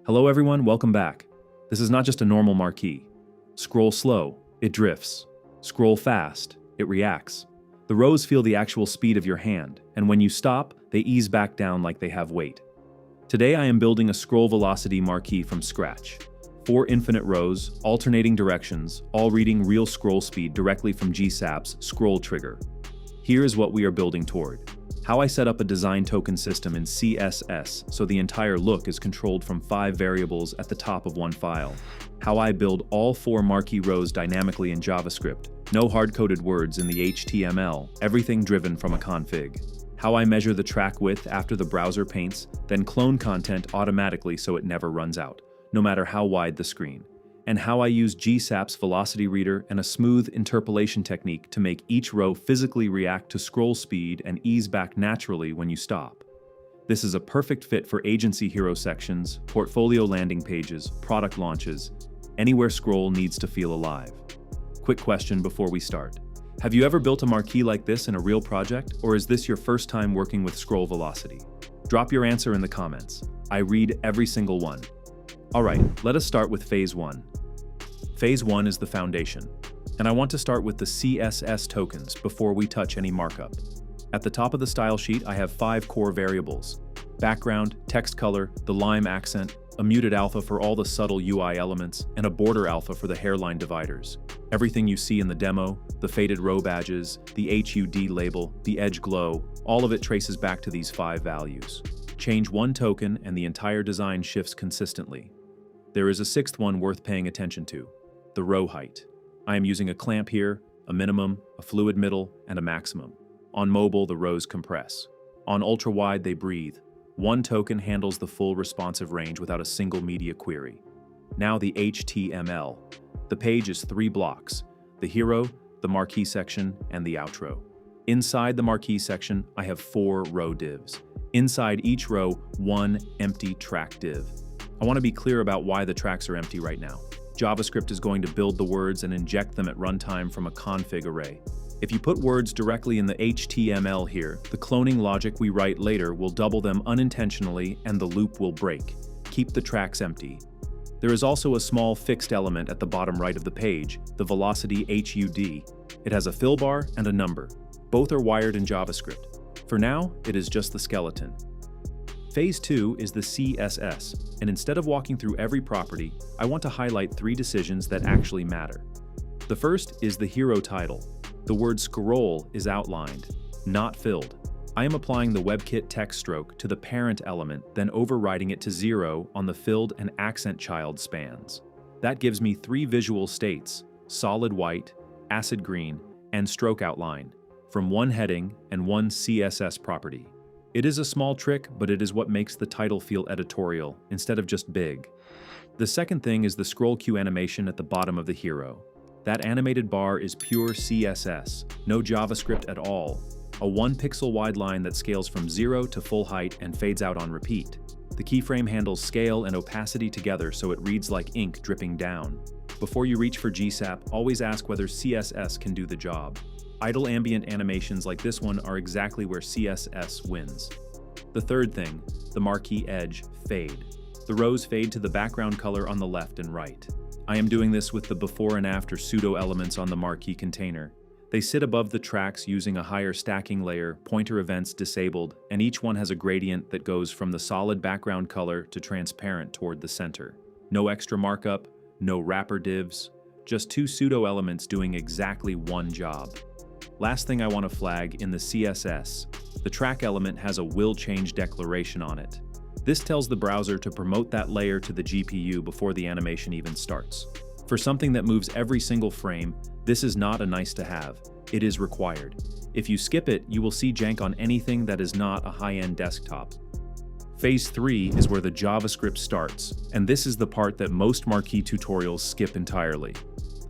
Hello everyone, welcome back. This is not just a normal marquee. Scroll slow, it drifts. Scroll fast, it reacts. The rows feel the actual speed of your hand, and when you stop, they ease back down like they have weight. Today I am building a scroll velocity marquee from scratch. 4 infinite rows, alternating directions, all reading real scroll speed directly from GSAP's ScrollTrigger. Here is what we are building toward. How I set up a design token system in CSS so the entire look is controlled from 5 variables at the top of one file. How I build all 4 marquee rows dynamically in JavaScript. No hard-coded words in the HTML, everything driven from a config. How I measure the track width after the browser paints, then clone content automatically so it never runs out, no matter how wide the screen. And how I use GSAP's velocity reader and a smooth interpolation technique to make each row physically react to scroll speed and ease back naturally when you stop. This is a perfect fit for agency hero sections, portfolio landing pages, product launches, anywhere scroll needs to feel alive. Quick question before we start. Have you ever built a marquee like this in a real project, or is this your first time working with scroll velocity? Drop your answer in the comments. I read every single one. Alright, let us start with Phase 1. Phase 1 is the foundation, and I want to start with the CSS tokens before we touch any markup. At the top of the style sheet, I have 5 core variables: background, text color, the lime accent, a muted alpha for all the subtle UI elements, and a border alpha for the hairline dividers. Everything you see in the demo, the faded row badges, the HUD label, the edge glow, all of it traces back to these 5 values. Change one token and the entire design shifts consistently. There is a 6th one worth paying attention to: the row height. I am using a clamp here, a minimum, a fluid middle, and a maximum. On mobile, the rows compress. On ultra-wide, they breathe. One token handles the full responsive range without a single media query. Now the HTML. The page is 3 blocks: the hero, the marquee section, and the outro. Inside the marquee section, I have 4 row divs. Inside each row, 1 empty track div. I want to be clear about why the tracks are empty right now. JavaScript is going to build the words and inject them at runtime from a config array. If you put words directly in the HTML here, the cloning logic we write later will double them unintentionally and the loop will break. Keep the tracks empty. There is also a small fixed element at the bottom right of the page, the velocity HUD. It has a fill bar and a number. Both are wired in JavaScript. For now, it is just the skeleton. Phase 2 is the CSS, and instead of walking through every property, I want to highlight 3 decisions that actually matter. The first is the hero title. The word scroll is outlined, not filled. I am applying the WebKit text stroke to the parent element, then overriding it to 0 on the filled and accent child spans. That gives me 3 visual states: solid white, acid green, and stroke outline, from 1 heading and 1 CSS property. It is a small trick, but it is what makes the title feel editorial, instead of just big. The second thing is the scroll queue animation at the bottom of the hero. That animated bar is pure CSS, no JavaScript at all. A 1 pixel wide line that scales from 0 to full height and fades out on repeat. The keyframe handles scale and opacity together so it reads like ink dripping down. Before you reach for GSAP, always ask whether CSS can do the job. Idle ambient animations like this one are exactly where CSS wins. The third thing, the marquee edge, fade. The rows fade to the background color on the left and right. I am doing this with the before and after pseudo elements on the marquee container. They sit above the tracks using a higher stacking layer, pointer events disabled, and each one has a gradient that goes from the solid background color to transparent toward the center. No extra markup, no wrapper divs, just 2 pseudo elements doing exactly one job. Last thing I want to flag in the CSS, the track element has a will change declaration on it. This tells the browser to promote that layer to the GPU before the animation even starts. For something that moves every single frame, this is not a nice to have, it is required. If you skip it, you will see jank on anything that is not a high-end desktop. Phase 3 is where the JavaScript starts, and this is the part that most marquee tutorials skip entirely.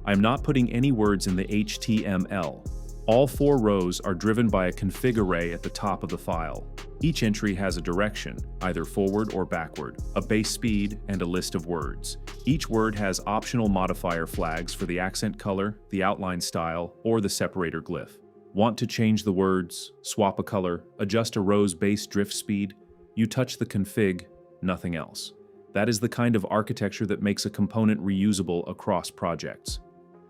I am not putting any words in the HTML. All 4 rows are driven by a config array at the top of the file. Each entry has a direction, either forward or backward, a base speed, and a list of words. Each word has optional modifier flags for the accent color, the outline style, or the separator glyph. Want to change the words, swap a color, adjust a row's base drift speed? You touch the config, nothing else. That is the kind of architecture that makes a component reusable across projects.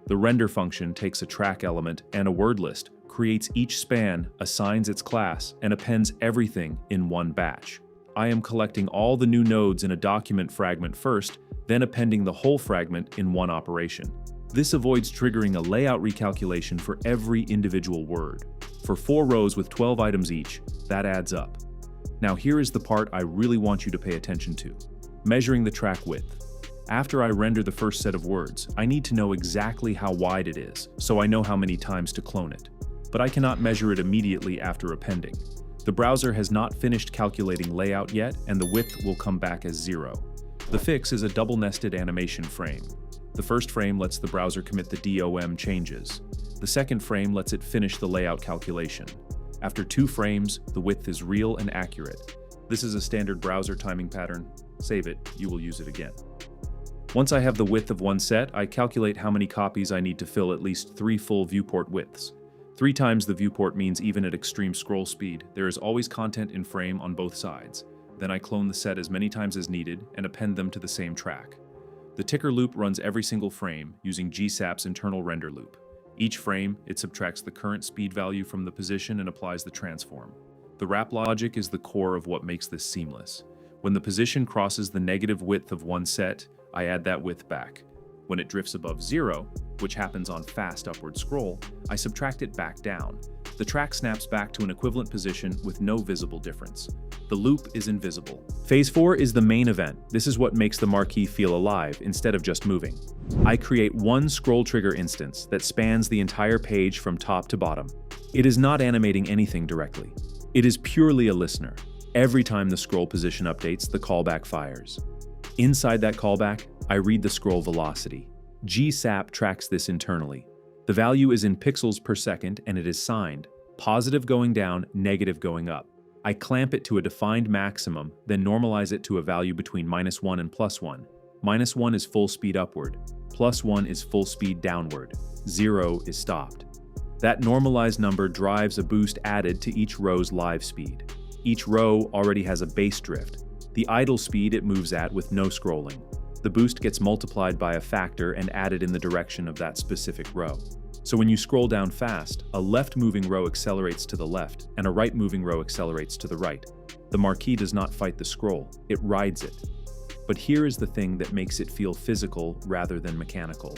The render function takes a track element and a word list, creates each span, assigns its class, and appends everything in one batch. I am collecting all the new nodes in a document fragment first, then appending the whole fragment in one operation. This avoids triggering a layout recalculation for every individual word. For 4 rows with 12 items each, that adds up. Now here is the part I really want you to pay attention to: measuring the track width. After I render the first set of words, I need to know exactly how wide it is, so I know how many times to clone it. But I cannot measure it immediately after appending. The browser has not finished calculating layout yet, and the width will come back as 0. The fix is a double-nested animation frame. The first frame lets the browser commit the DOM changes. The second frame lets it finish the layout calculation. After 2 frames, the width is real and accurate. This is a standard browser timing pattern. Save it, you will use it again. Once I have the width of one set, I calculate how many copies I need to fill at least 3 full viewport widths. 3 times the viewport means even at extreme scroll speed, there is always content in frame on both sides. Then I clone the set as many times as needed and append them to the same track. The ticker loop runs every single frame using GSAP's internal render loop. Each frame, it subtracts the current speed value from the position and applies the transform. The wrap logic is the core of what makes this seamless. When the position crosses the negative width of one set, I add that width back. When it drifts above 0, which happens on fast upward scroll, I subtract it back down. The track snaps back to an equivalent position with no visible difference. The loop is invisible. Phase 4 is the main event. This is what makes the marquee feel alive instead of just moving. I create one ScrollTrigger instance that spans the entire page from top to bottom. It is not animating anything directly. It is purely a listener. Every time the scroll position updates, the callback fires. Inside that callback, I read the scroll velocity. GSAP tracks this internally. The value is in pixels per second and it is signed: positive going down, negative going up. I clamp it to a defined maximum, then normalize it to a value between -1 and +1. -1 is full speed upward, +1 is full speed downward, 0 is stopped. That normalized number drives a boost added to each row's live speed. Each row already has a base drift, the idle speed it moves at with no scrolling. The boost gets multiplied by a factor and added in the direction of that specific row. So when you scroll down fast, a left-moving row accelerates to the left, and a right-moving row accelerates to the right. The marquee does not fight the scroll, it rides it. But here is the thing that makes it feel physical rather than mechanical.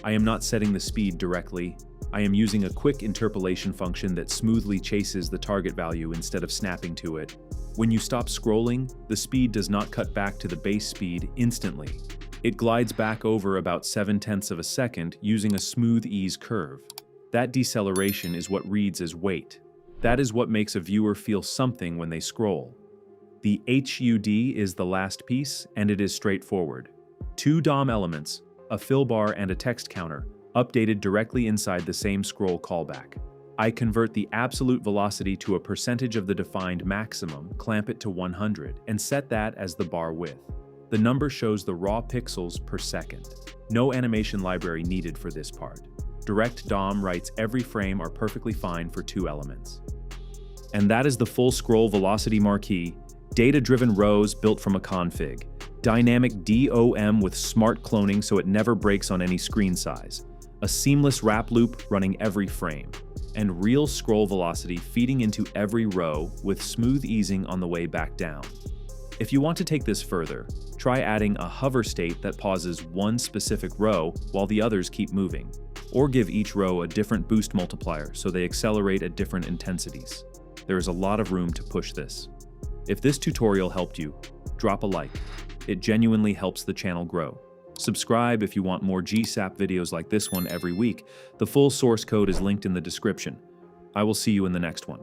I am not setting the speed directly. I am using a quick interpolation function that smoothly chases the target value instead of snapping to it. When you stop scrolling, the speed does not cut back to the base speed instantly. It glides back over about 0.7 of a second using a smooth ease curve. That deceleration is what reads as wait. That is what makes a viewer feel something when they scroll. The HUD is the last piece, and it is straightforward. 2 DOM elements, a fill bar and a text counter, updated directly inside the same scroll callback. I convert the absolute velocity to a percentage of the defined maximum, clamp it to 100, and set that as the bar width. The number shows the raw pixels per second. No animation library needed for this part. Direct DOM writes every frame are perfectly fine for 2 elements. And that is the full scroll velocity marquee, data-driven rows built from a config, dynamic DOM with smart cloning so it never breaks on any screen size, a seamless wrap loop running every frame, and real scroll velocity feeding into every row with smooth easing on the way back down. If you want to take this further, try adding a hover state that pauses one specific row while the others keep moving, or give each row a different boost multiplier so they accelerate at different intensities. There is a lot of room to push this. If this tutorial helped you, drop a like. It genuinely helps the channel grow. Subscribe if you want more GSAP videos like this one every week. The full source code is linked in the description. I will see you in the next one.